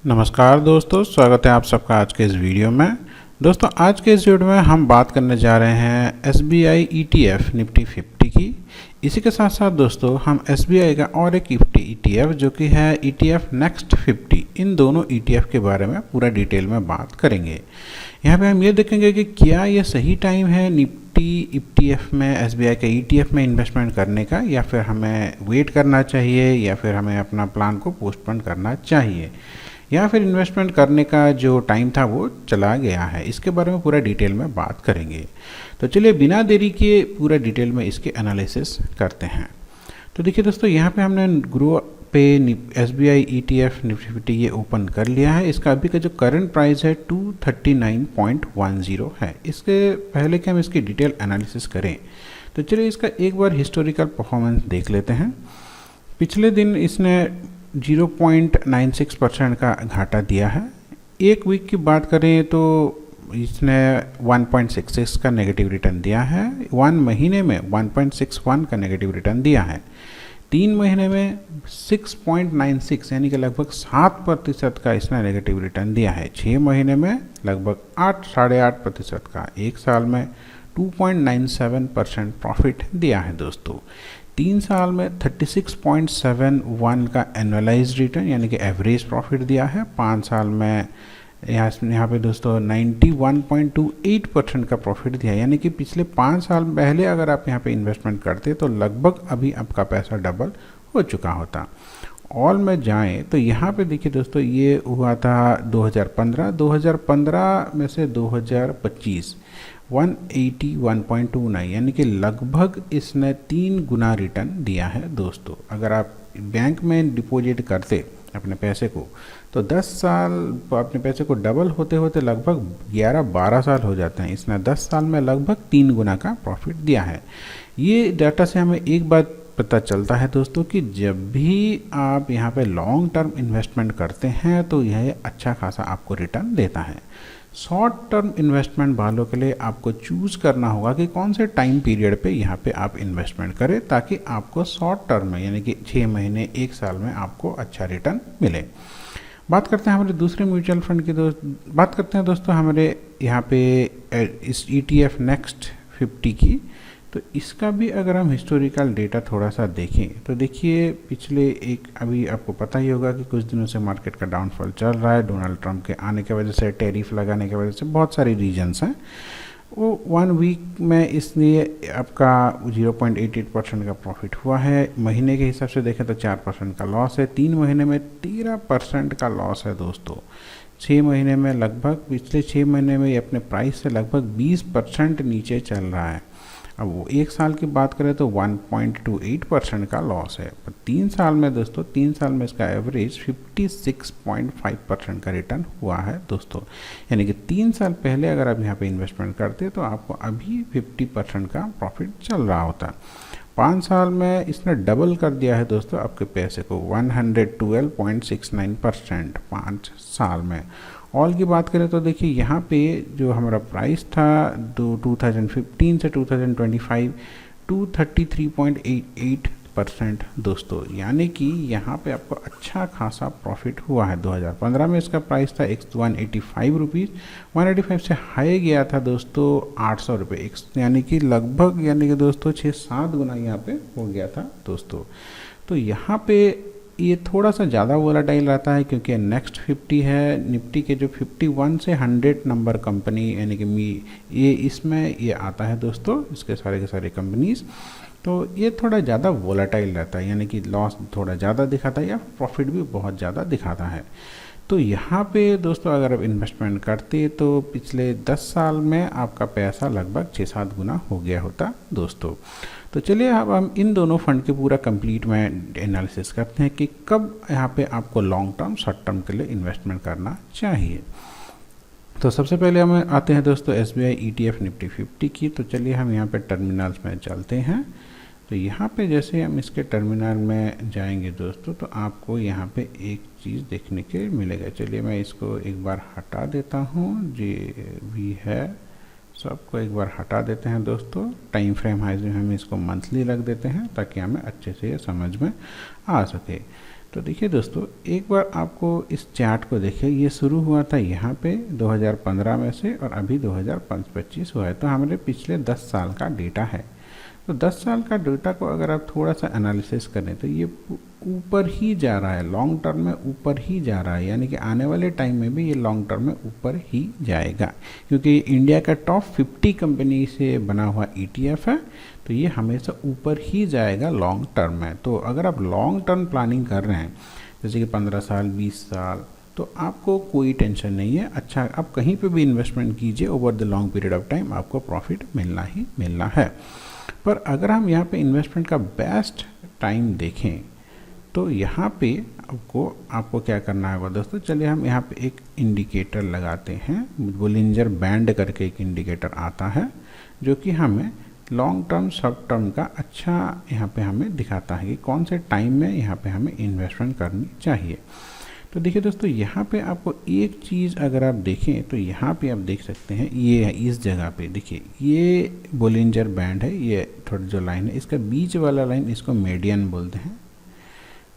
नमस्कार दोस्तों, स्वागत है आप सबका आज के इस वीडियो में। दोस्तों आज के इस वीडियो में हम बात करने जा रहे हैं SBI ETF निफ्टी 50 की। इसी के साथ साथ दोस्तों हम SBI का और एक ETF जो कि है ETF नेक्स्ट 50, इन दोनों ETF के बारे में पूरा डिटेल में बात करेंगे। यहाँ पे हम ये देखेंगे कि क्या ये सही टाइम है निफ्टी ETF में SBI के ETF में इन्वेस्टमेंट करने का, या फिर हमें वेट करना चाहिए, या फिर हमें अपना प्लान को पोस्टपोन करना चाहिए, या फिर इन्वेस्टमेंट करने का जो टाइम था वो चला गया है। इसके बारे में पूरा डिटेल में बात करेंगे। तो चलिए बिना देरी किए पूरा डिटेल में इसके एनालिसिस करते हैं। तो देखिए दोस्तों, यहाँ पे हमने ग्रो पे SBI ETF निफ्टी 50 ये ओपन कर लिया है। इसका अभी का जो करंट प्राइस है 239.10 है। इसके पहले कि हम इसकी डिटेल एनालिसिस करें तो चलिए इसका एक बार हिस्टोरिकल परफॉर्मेंस देख लेते हैं। पिछले दिन इसने 0.96% का घाटा दिया है। एक वीक की बात करें तो इसने 1.66 का नेगेटिव रिटर्न दिया है। 1 महीने में 1.61 का नेगेटिव रिटर्न दिया है। 3 महीने में 6.96 यानी कि लगभग 7% का इसने नेगेटिव रिटर्न दिया है। 6 महीने में लगभग 8-8.5% का। एक साल में 2.97% प्रॉफिट दिया है दोस्तों। 3 साल में 36.71 का एनुअलाइज रिटर्न यानी कि एवरेज प्रॉफिट दिया है। 5 साल में यहाँ पे दोस्तों 91.28% का प्रॉफिट दिया है। यानी कि पिछले 5 साल पहले अगर आप यहाँ पे इन्वेस्टमेंट करते तो लगभग अभी आपका पैसा डबल हो चुका होता। ऑल में जाएं तो यहाँ पे देखिए दोस्तों, ये हुआ था 2015 में से 2025 181.29 यानी कि लगभग इसने 3 गुना रिटर्न दिया है दोस्तों। अगर आप बैंक में डिपॉजिट करते अपने पैसे को तो 10 साल अपने पैसे को डबल होते होते लगभग 11-12 साल हो जाते हैं। इसने 10 साल में लगभग 3 गुना का प्रॉफिट दिया है। ये डाटा से हमें एक बात पता चलता है दोस्तों कि जब भी आप यहाँ पे लॉन्ग टर्म इन्वेस्टमेंट करते हैं तो यह अच्छा खासा आपको रिटर्न देता है। शॉर्ट टर्म इन्वेस्टमेंट वालों के लिए आपको चूज़ करना होगा कि कौन से टाइम पीरियड पे यहाँ पे आप इन्वेस्टमेंट करें ताकि आपको शॉर्ट टर्म में यानी कि 6 महीने 1 साल में आपको अच्छा रिटर्न मिले। बात करते हैं हमारे दूसरे म्यूचुअल फंड की बात करते हैं दोस्तों हमारे यहाँ पे इस ETF नेक्स्ट 50 की। तो इसका भी अगर हम हिस्टोरिकल डेटा थोड़ा सा देखें तो देखिए पिछले अभी आपको पता ही होगा कि कुछ दिनों से मार्केट का डाउनफॉल चल रहा है। डोनाल्ड ट्रंप के आने की वजह से, टैरिफ लगाने की वजह से बहुत सारी रीजन्स हैं। वो 1 वीक में इसलिए आपका 0.88% का प्रॉफिट हुआ है। महीने के हिसाब से देखें तो 4% का लॉस है। 3 महीने में 13% का लॉस है दोस्तों। 6 महीने में लगभग पिछले 6 महीने में ये अपने प्राइस से लगभग 20% नीचे चल रहा है। अब वो 1 साल की बात करें तो 1.28% का लॉस है। पर 3 साल में दोस्तों 3 साल में इसका एवरेज 56.5% का रिटर्न हुआ है दोस्तों। यानी कि 3 साल पहले अगर आप यहाँ पे इन्वेस्टमेंट करते तो आपको अभी 50% का प्रॉफिट चल रहा होता। 5 साल में इसने डबल कर दिया है दोस्तों आपके पैसे को, 112.69% 5 साल में। ऑल की बात करें तो देखिए यहाँ पे जो हमारा प्राइस था 2015 से 2025 233.88% दोस्तों। यानी कि यहाँ पे आपको अच्छा खासा प्रॉफिट हुआ है। 2015 में इसका प्राइस था 185 रुपीज़, 185 से हाई गया था दोस्तों 800 रुपये, यानी कि लगभग यानी कि दोस्तों 6-7 गुना यहाँ पे हो गया था दोस्तों। तो यहाँ पे ये थोड़ा सा ज़्यादा वोलाटाइल रहता है क्योंकि नेक्स्ट 50 है। निफ्टी के जो 51 से 100 नंबर कंपनी यानी कि ये इसमें ये आता है दोस्तों, इसके सारे के सारे कंपनीज़। तो ये थोड़ा ज़्यादा वोलाटाइल रहता है, यानी कि लॉस थोड़ा ज़्यादा दिखाता है या प्रॉफिट भी बहुत ज़्यादा दिखाता है। तो यहाँ पे दोस्तों अगर आप इन्वेस्टमेंट करते तो पिछले 10 साल में आपका पैसा लगभग 6-7 गुना हो गया होता दोस्तों। तो चलिए अब हम इन दोनों फंड के पूरा कंप्लीट में एनालिसिस करते हैं कि कब यहाँ पे आपको लॉन्ग टर्म शॉर्ट टर्म के लिए इन्वेस्टमेंट करना चाहिए। तो सबसे पहले हम आते हैं दोस्तों SBI ETF निफ्टी 50 की। तो चलिए हम यहाँ पे टर्मिनल्स में चलते हैं। तो यहाँ पे जैसे हम इसके टर्मिनल में जाएंगे दोस्तों तो आपको यहाँ पे एक चीज़ देखने के मिलेगा। चलिए मैं इसको एक बार हटा देता हूँ, जी भी है सबको एक बार हटा देते हैं दोस्तों। टाइम फ्रेम हाइज में हम इसको मंथली रख देते हैं ताकि हमें अच्छे से ये समझ में आ सके। तो देखिए दोस्तों, एक बार आपको इस चार्ट को देखिए, ये शुरू हुआ था यहाँ पे 2015 में से और अभी 2025 हुआ है, तो हमारे पिछले 10 साल का डेटा है। तो 10 साल का डेटा को अगर आप थोड़ा सा एनालिसिस करें तो ये ऊपर ही जा रहा है, लॉन्ग टर्म में ऊपर ही जा रहा है, यानी कि आने वाले टाइम में भी ये लॉन्ग टर्म में ऊपर ही जाएगा, क्योंकि इंडिया का टॉप 50 कंपनी से बना हुआ ETF है, तो ये हमेशा ऊपर ही जाएगा लॉन्ग टर्म में। तो अगर आप लॉन्ग टर्म प्लानिंग कर रहे हैं, जैसे कि 15 साल 20 साल, तो आपको कोई टेंशन नहीं है। अच्छा, आप कहीं पे भी इन्वेस्टमेंट कीजिए, over the long period of time आपको प्रॉफिट मिलना ही मिलना है। पर अगर हम यहाँ पे इन्वेस्टमेंट का बेस्ट टाइम देखें तो यहाँ पे आपको क्या करना होगा दोस्तों, चलिए हम यहाँ पे एक इंडिकेटर लगाते हैं। बोलिंजर बैंड करके एक इंडिकेटर आता है जो कि हमें लॉन्ग टर्म शॉर्ट टर्म का अच्छा यहाँ पे हमें दिखाता है कि कौन से टाइम में यहाँ पे हमें इन्वेस्टमेंट करनी चाहिए। तो देखिए दोस्तों, यहाँ पे आपको एक चीज़ अगर आप देखें तो यहाँ पे आप देख सकते हैं, ये है इस जगह पे देखिए, ये बोलिंजर बैंड है, ये थोड़ी जो लाइन है इसका बीच वाला लाइन, इसको मीडियन बोलते हैं,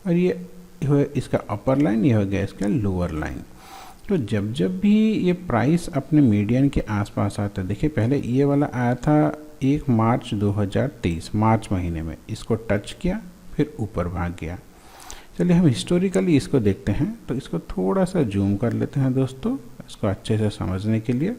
और ये इसका अपर लाइन, ये हो गया इसका लोअर लाइन। तो जब जब भी ये प्राइस अपने मीडियन के आसपास आता है, देखिए पहले ये वाला आया था 1 मार्च 2023 मार्च महीने में, इसको टच किया फिर ऊपर भाग गया। चलिए हम हिस्टोरिकली इसको देखते हैं, तो इसको थोड़ा सा जूम कर लेते हैं दोस्तों, इसको अच्छे से समझने के लिए।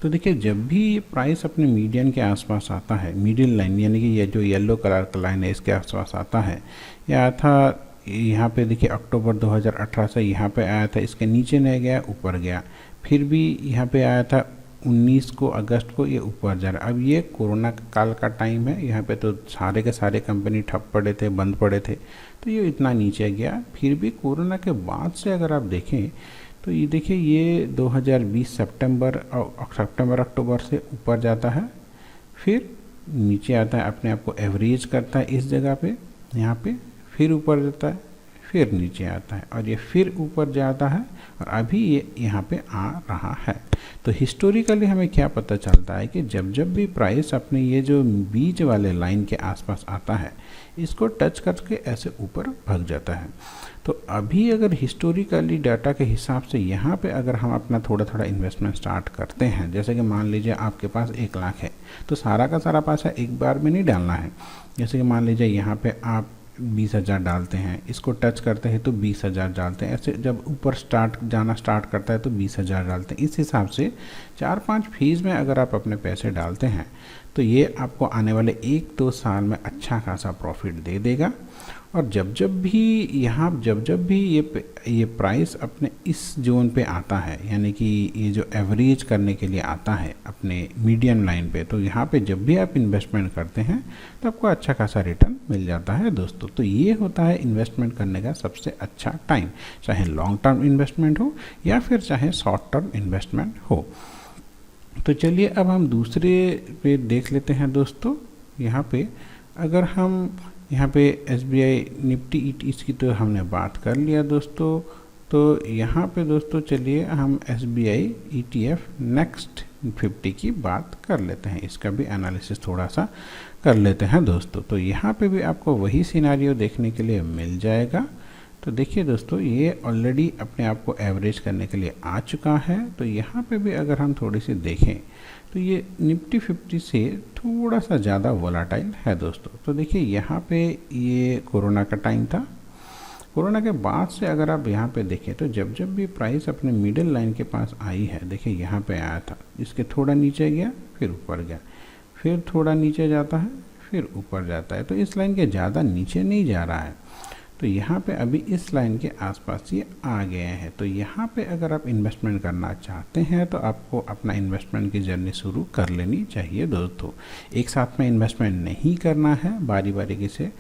तो देखिए, जब भी ये प्राइस अपने मीडियन के आसपास आता है, मिडिल लाइन यानी कि ये जो येलो कलर का लाइन है इसके आसपास आता है, ये आया था यहाँ पे देखिए अक्टूबर 2018 से यहाँ पे आया था, इसके नीचे नहीं गया, ऊपर गया, फिर भी यहाँ पे आया था 19 को अगस्त को, ये ऊपर जा रहा है। अब ये कोरोना काल का टाइम है, यहाँ पे तो सारे के सारे कंपनी ठप पड़े थे, बंद पड़े थे, तो ये इतना नीचे गया। फिर भी कोरोना के बाद से अगर आप देखें तो ये देखिए, ये 2020 सितंबर अक्टूबर से ऊपर जाता है, फिर नीचे आता है, अपने आप को एवरेज करता है इस जगह पे, यहाँ पे, फिर ऊपर जाता है, फिर नीचे आता है, और ये फिर ऊपर जाता है, और अभी ये यहाँ पे आ रहा है। तो हिस्टोरिकली हमें क्या पता चलता है कि जब जब भी प्राइस अपने ये जो बीच वाले लाइन के आसपास आता है, इसको टच करके ऐसे ऊपर भाग जाता है। तो अभी अगर हिस्टोरिकली डाटा के हिसाब से यहाँ पे अगर हम अपना थोड़ा थोड़ा इन्वेस्टमेंट स्टार्ट करते हैं, जैसे कि मान लीजिए आपके पास 1 लाख है, तो सारा का सारा पैसा एक बार में नहीं डालना है। जैसे कि मान लीजिए यहाँ पे आप 20,000 डालते हैं, इसको टच करते हैं तो 20,000 डालते हैं, ऐसे जब ऊपर जाना स्टार्ट करता है तो 20,000 डालते हैं। इस हिसाब से 4-5 फेज़ में अगर आप अपने पैसे डालते हैं तो ये आपको आने वाले 1-2 साल में अच्छा खासा प्रॉफिट दे देगा। और जब जब भी ये प्राइस अपने इस जोन पे आता है, यानी कि ये जो एवरेज करने के लिए आता है अपने मीडियम लाइन पे, तो यहाँ पे जब भी आप इन्वेस्टमेंट करते हैं तो आपको अच्छा खासा रिटर्न मिल जाता है दोस्तों। तो ये होता है इन्वेस्टमेंट करने का सबसे अच्छा टाइम, चाहे लॉन्ग टर्म इन्वेस्टमेंट हो या फिर चाहे शॉर्ट टर्म इन्वेस्टमेंट हो। तो चलिए अब हम दूसरे पे देख लेते हैं दोस्तों। यहाँ पे अगर हम यहाँ पे SBI निफ्टी इसकी तो हमने बात कर लिया दोस्तों। तो यहाँ पे दोस्तों चलिए हम SBI ETF नेक्स्ट 50 की बात कर लेते हैं, इसका भी एनालिसिस थोड़ा सा कर लेते हैं दोस्तों। तो यहाँ पे भी आपको वही सिनारियो देखने के लिए मिल जाएगा। तो देखिए दोस्तों, ये ऑलरेडी अपने आप को एवरेज करने के लिए आ चुका है। तो यहाँ पे भी अगर हम थोड़ी सी देखें तो ये निफ्टी 50 से थोड़ा सा ज़्यादा वोलाटाइल है दोस्तों। तो देखिए यहाँ पे ये कोरोना का टाइम था, कोरोना के बाद से अगर आप यहाँ पे देखें तो जब जब भी प्राइस अपने मिडिल लाइन के पास आई है, देखिए यहाँ पे आया था, इसके थोड़ा नीचे गया, फिर ऊपर गया, फिर थोड़ा नीचे जाता है, फिर ऊपर जाता है। तो इस लाइन के ज़्यादा नीचे नहीं जा रहा है। तो यहाँ पे अभी इस लाइन के आसपास ये आ गए हैं। तो यहाँ पे अगर आप इन्वेस्टमेंट करना चाहते हैं तो आपको अपना इन्वेस्टमेंट की जर्नी शुरू कर लेनी चाहिए दोस्तों। एक साथ में इन्वेस्टमेंट नहीं करना है, बारी बारी से।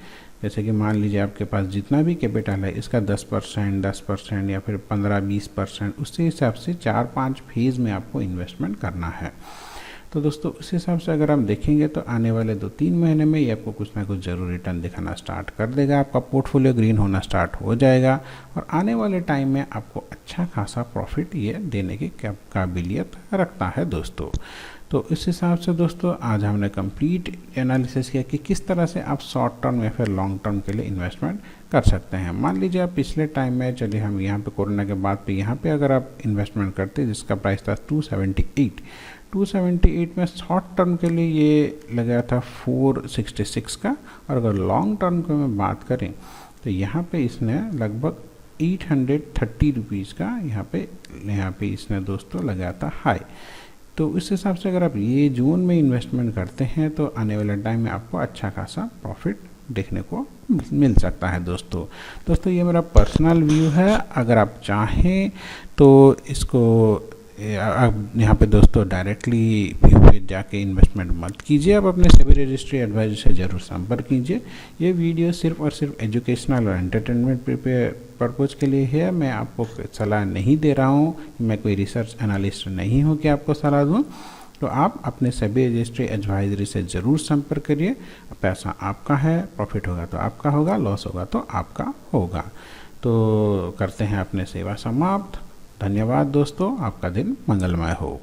जैसे कि मान लीजिए आपके पास जितना भी कैपिटल है, इसका 10% या फिर 15-20%, उसी हिसाब से 4-5 फेज़ में आपको इन्वेस्टमेंट करना है। तो दोस्तों उस हिसाब से अगर हम देखेंगे तो आने वाले 2-3 महीने में ये आपको कुछ ना कुछ ज़रूर रिटर्न दिखाना स्टार्ट कर देगा, आपका पोर्टफोलियो ग्रीन होना स्टार्ट हो जाएगा, और आने वाले टाइम में आपको अच्छा खासा प्रॉफिट ये देने की काबिलियत रखता है दोस्तों। तो इस हिसाब से दोस्तों आज हमने कंप्लीट एनालिसिस किया कि किस तरह से आप शॉर्ट टर्म या फिर लॉन्ग टर्म के लिए इन्वेस्टमेंट कर सकते हैं। मान लीजिए आप पिछले टाइम में, चलिए हम यहाँ पे कोरोना के बाद पे यहाँ पे अगर आप इन्वेस्टमेंट करते जिसका प्राइस था 278 में शॉर्ट टर्म के लिए ये लगा था 466 का, और अगर लॉन्ग टर्म की मैं बात करें तो यहाँ पे इसने लगभग 830 रुपीज़ का यहाँ पे इसने दोस्तों लगाया था हाई। तो इस हिसाब से अगर आप ये जोन में इन्वेस्टमेंट करते हैं तो आने वाले टाइम में आपको अच्छा खासा प्रॉफिट देखने को मिल सकता है। दोस्तों ये मेरा पर्सनल व्यू है। अगर आप चाहें तो इसको आप यहाँ पे दोस्तों डायरेक्टली व्यू पे जाके इन्वेस्टमेंट मत कीजिए, आप अपने सेबी रजिस्ट्री एडवाइजर से ज़रूर संपर्क कीजिए। ये वीडियो सिर्फ और सिर्फ एजुकेशनल और एंटरटेनमेंट पर्पज़ के लिए है। मैं आपको सलाह नहीं दे रहा हूँ, मैं कोई रिसर्च एनालिस्ट नहीं हूँ कि आपको सलाह दूँ। तो आप अपने सेबी रजिस्ट्री एडवाइजरी से ज़रूर संपर्क करिए। पैसा आपका है, प्रॉफिट होगा तो आपका होगा, लॉस होगा तो आपका होगा। तो करते हैं अपने सेवा समाप्त। धन्यवाद दोस्तों, आपका दिन मंगलमय हो।